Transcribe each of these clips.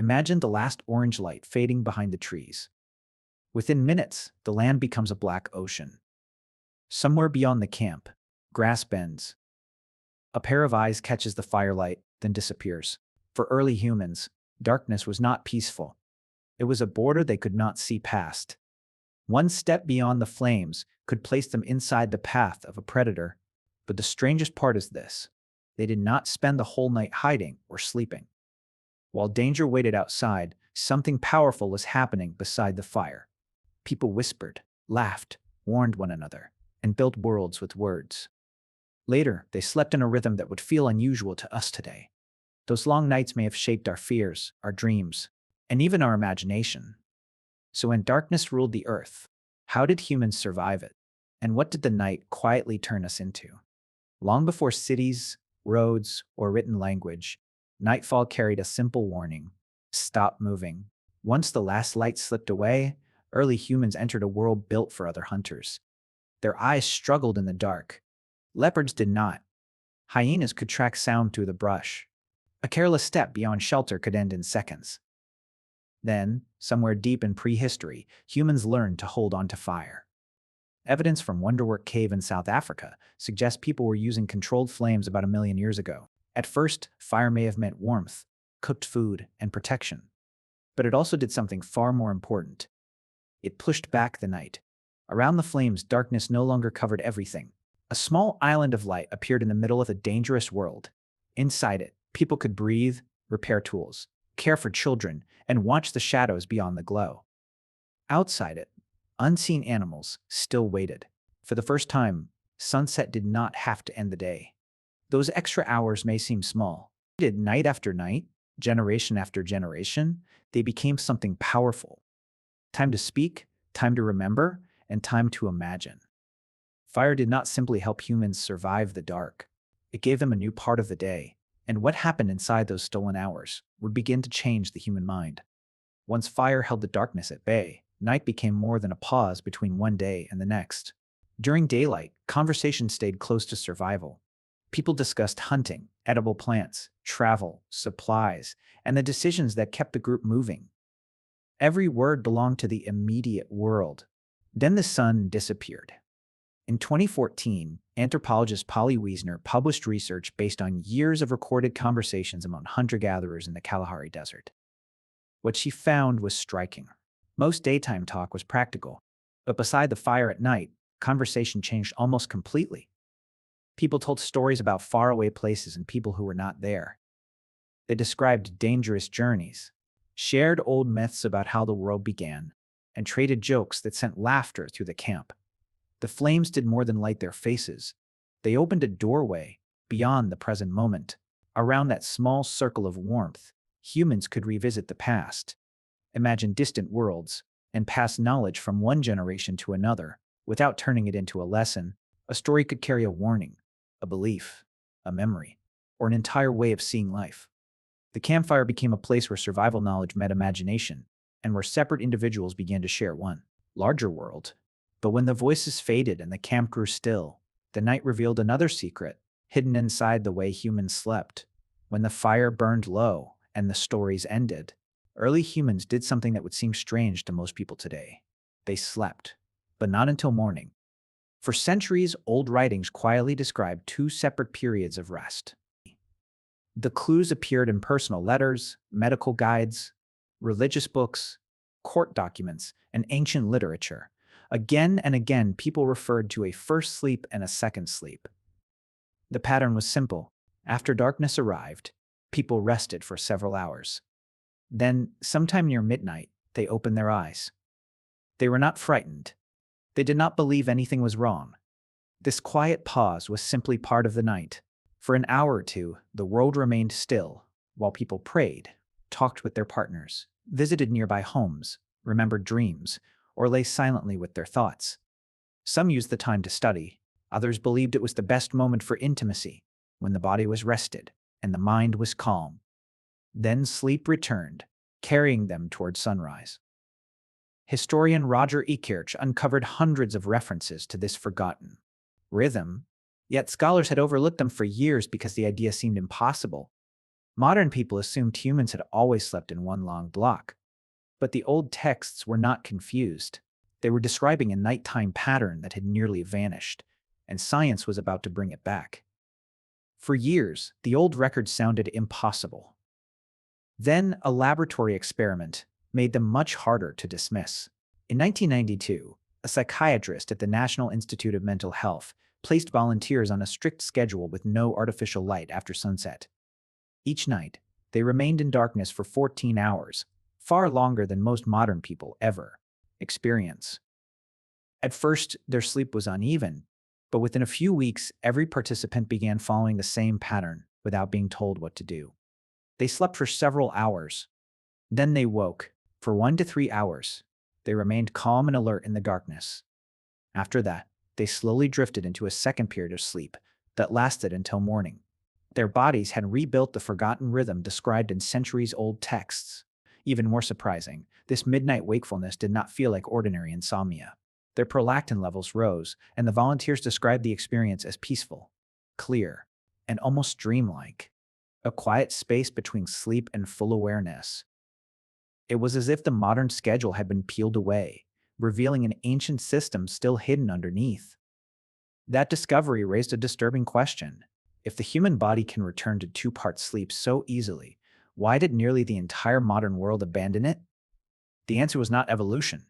Imagine the last orange light fading behind the trees. Within minutes, the land becomes a black ocean. Somewhere beyond the camp, grass bends. A pair of eyes catches the firelight, then disappears. For early humans, darkness was not peaceful. It was a border they could not see past. One step beyond the flames could place them inside the path of a predator. But the strangest part is this: they did not spend the whole night hiding or sleeping. While danger waited outside, something powerful was happening beside the fire. People whispered, laughed, warned one another, and built worlds with words. Later, they slept in a rhythm that would feel unusual to us today. Those long nights may have shaped our fears, our dreams, and even our imagination. So when darkness ruled the earth, how did humans survive it? And what did the night quietly turn us into? Long before cities, roads, or written language, nightfall carried a simple warning: stop moving. Once the last light slipped away, early humans entered a world built for other hunters. Their eyes struggled in the dark. Leopards did not. Hyenas could track sound through the brush. A careless step beyond shelter could end in seconds. Then, somewhere deep in prehistory, humans learned to hold on to fire. Evidence from Wonderwerk Cave in South Africa suggests people were using controlled flames about 1 million years ago. At first, fire may have meant warmth, cooked food, and protection. But it also did something far more important. It pushed back the night. Around the flames, darkness no longer covered everything. A small island of light appeared in the middle of a dangerous world. Inside it, people could breathe, repair tools, care for children, and watch the shadows beyond the glow. Outside it, unseen animals still waited. For the first time, sunset did not have to end the day. Those extra hours may seem small. But night after night, generation after generation, they became something powerful. Time to speak, time to remember, and time to imagine. Fire did not simply help humans survive the dark. It gave them a new part of the day, and what happened inside those stolen hours would begin to change the human mind. Once fire held the darkness at bay, night became more than a pause between one day and the next. During daylight, conversation stayed close to survival. People discussed hunting, edible plants, travel, supplies, and the decisions that kept the group moving. Every word belonged to the immediate world. Then the sun disappeared. In 2014, anthropologist Polly Wiesner published research based on years of recorded conversations among hunter-gatherers in the Kalahari Desert. What she found was striking. Most daytime talk was practical, but beside the fire at night, conversation changed almost completely. People told stories about faraway places and people who were not there. They described dangerous journeys, shared old myths about how the world began, and traded jokes that sent laughter through the camp. The flames did more than light their faces. They opened a doorway beyond the present moment. Around that small circle of warmth, humans could revisit the past, imagine distant worlds, and pass knowledge from one generation to another without turning it into a lesson. A story could carry a warning, a belief, a memory, or an entire way of seeing life. The campfire became a place where survival knowledge met imagination, and where separate individuals began to share one larger world. But when the voices faded and the camp grew still, the night revealed another secret, hidden inside the way humans slept. When the fire burned low and the stories ended, early humans did something that would seem strange to most people today. They slept, but not until morning. For centuries, old writings quietly described two separate periods of rest. The clues appeared in personal letters, medical guides, religious books, court documents, and ancient literature. Again and again, people referred to a first sleep and a second sleep. The pattern was simple. After darkness arrived, people rested for several hours. Then, sometime near midnight, they opened their eyes. They were not frightened. They did not believe anything was wrong. This quiet pause was simply part of the night. For an hour or two, the world remained still, while people prayed, talked with their partners, visited nearby homes, remembered dreams, or lay silently with their thoughts. Some used the time to study. Others believed it was the best moment for intimacy, when the body was rested and the mind was calm. Then sleep returned, carrying them toward sunrise. Historian Roger Ekirch uncovered hundreds of references to this forgotten rhythm, yet scholars had overlooked them for years because the idea seemed impossible. Modern people assumed humans had always slept in one long block. But the old texts were not confused. They were describing a nighttime pattern that had nearly vanished, and science was about to bring it back. For years, the old records sounded impossible. Then, a laboratory experiment made them much harder to dismiss. In 1992, a psychiatrist at the National Institute of Mental Health placed volunteers on a strict schedule with no artificial light after sunset. Each night, they remained in darkness for 14 hours, far longer than most modern people ever experience. At first, their sleep was uneven, but within a few weeks, every participant began following the same pattern without being told what to do. They slept for several hours. Then they woke. For 1 to 3 hours, they remained calm and alert in the darkness. After that, they slowly drifted into a second period of sleep that lasted until morning. Their bodies had rebuilt the forgotten rhythm described in centuries-old texts. Even more surprising, this midnight wakefulness did not feel like ordinary insomnia. Their prolactin levels rose, and the volunteers described the experience as peaceful, clear, and almost dreamlike. A quiet space between sleep and full awareness. It was as if the modern schedule had been peeled away, revealing an ancient system still hidden underneath. That discovery raised a disturbing question. If the human body can return to two-part sleep so easily, why did nearly the entire modern world abandon it? The answer was not evolution.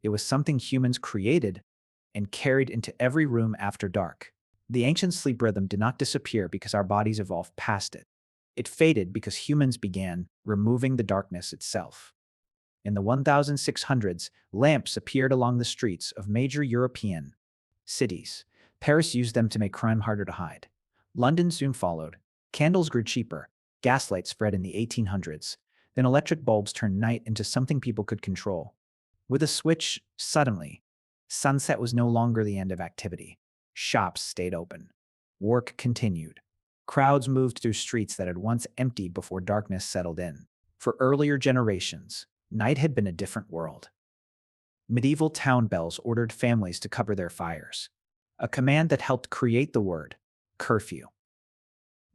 It was something humans created and carried into every room after dark. The ancient sleep rhythm did not disappear because our bodies evolved past it. It faded because humans began removing the darkness itself. In the 1600s, lamps appeared along the streets of major European cities. Paris used them to make crime harder to hide. London soon followed. Candles grew cheaper. Gaslight spread in the 1800s. Then electric bulbs turned night into something people could control. With a switch, suddenly, sunset was no longer the end of activity. Shops stayed open. Work continued. Crowds moved through streets that had once emptied before darkness settled in. For earlier generations, night had been a different world. Medieval town bells ordered families to cover their fires, a command that helped create the word curfew.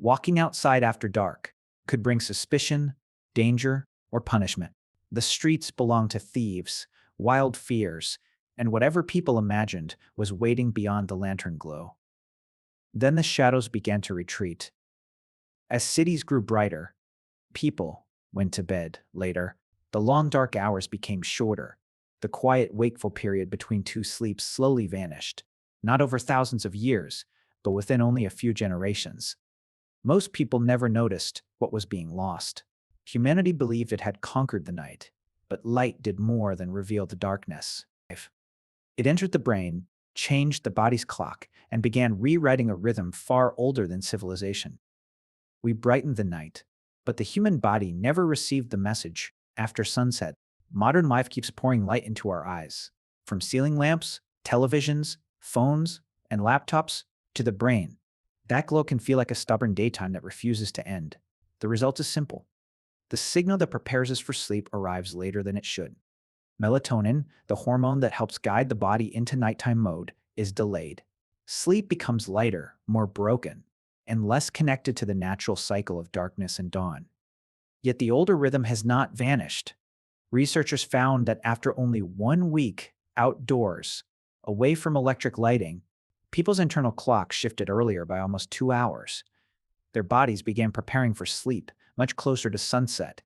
Walking outside after dark could bring suspicion, danger, or punishment. The streets belonged to thieves, wild fears, and whatever people imagined was waiting beyond the lantern glow. Then the shadows began to retreat. As cities grew brighter, people went to bed later. The long dark hours became shorter. The quiet wakeful period between two sleeps slowly vanished, not over thousands of years, but within only a few generations. Most people never noticed what was being lost. Humanity believed it had conquered the night, but light did more than reveal the darkness. It entered the brain, changed the body's clock, and began rewriting a rhythm far older than civilization. We brightened the night, but the human body never received the message. After sunset, modern life keeps pouring light into our eyes. From ceiling lamps, televisions, phones, and laptops, to the brain. That glow can feel like a stubborn daytime that refuses to end. The result is simple. The signal that prepares us for sleep arrives later than it should. Melatonin, the hormone that helps guide the body into nighttime mode, is delayed. Sleep becomes lighter, more broken, and less connected to the natural cycle of darkness and dawn. Yet the older rhythm has not vanished. Researchers found that after only 1 week outdoors, away from electric lighting, people's internal clocks shifted earlier by almost 2 hours. Their bodies began preparing for sleep, much closer to sunset.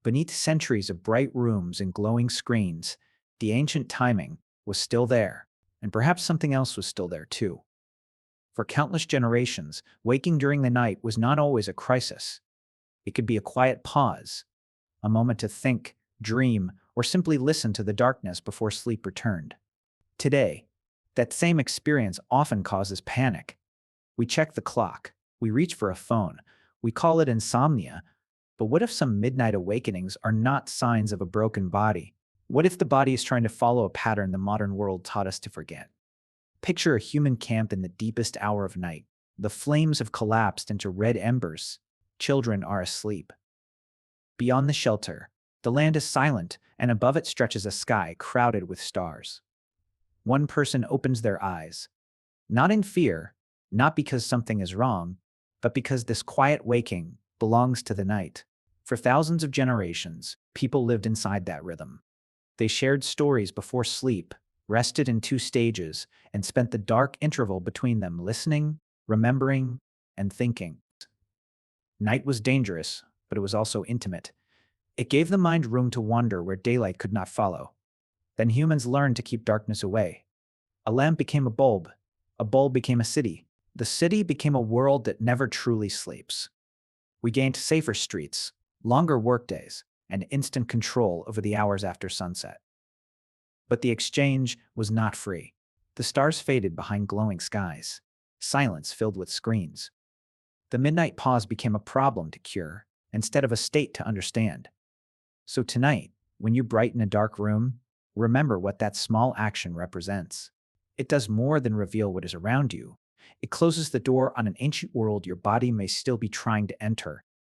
Beneath centuries of bright rooms and glowing screens, the ancient timing was still there, and perhaps something else was still there too. For countless generations, waking during the night was not always a crisis. It could be a quiet pause, a moment to think, dream, or simply listen to the darkness before sleep returned. Today, that same experience often causes panic. We check the clock, we reach for a phone, we call it insomnia. But what if some midnight awakenings are not signs of a broken body? What if the body is trying to follow a pattern the modern world taught us to forget? Picture a human camp in the deepest hour of night. The flames have collapsed into red embers. Children are asleep. Beyond the shelter, the land is silent, and above it stretches a sky crowded with stars. One person opens their eyes, not in fear, not because something is wrong, but because this quiet waking belongs to the night. For thousands of generations, people lived inside that rhythm. They shared stories before sleep, rested in two stages, and spent the dark interval between them listening, remembering, and thinking. Night was dangerous, but it was also intimate. It gave the mind room to wander where daylight could not follow. Then humans learned to keep darkness away. A lamp became a bulb became a city. The city became a world that never truly sleeps. We gained safer streets, longer workdays, and instant control over the hours after sunset. But the exchange was not free. The stars faded behind glowing skies. Silence filled with screens. The midnight pause became a problem to cure, instead of a state to understand. So tonight, when you brighten a dark room, remember what that small action represents. It does more than reveal what is around you. It closes the door on an ancient world your body may still be trying to enter,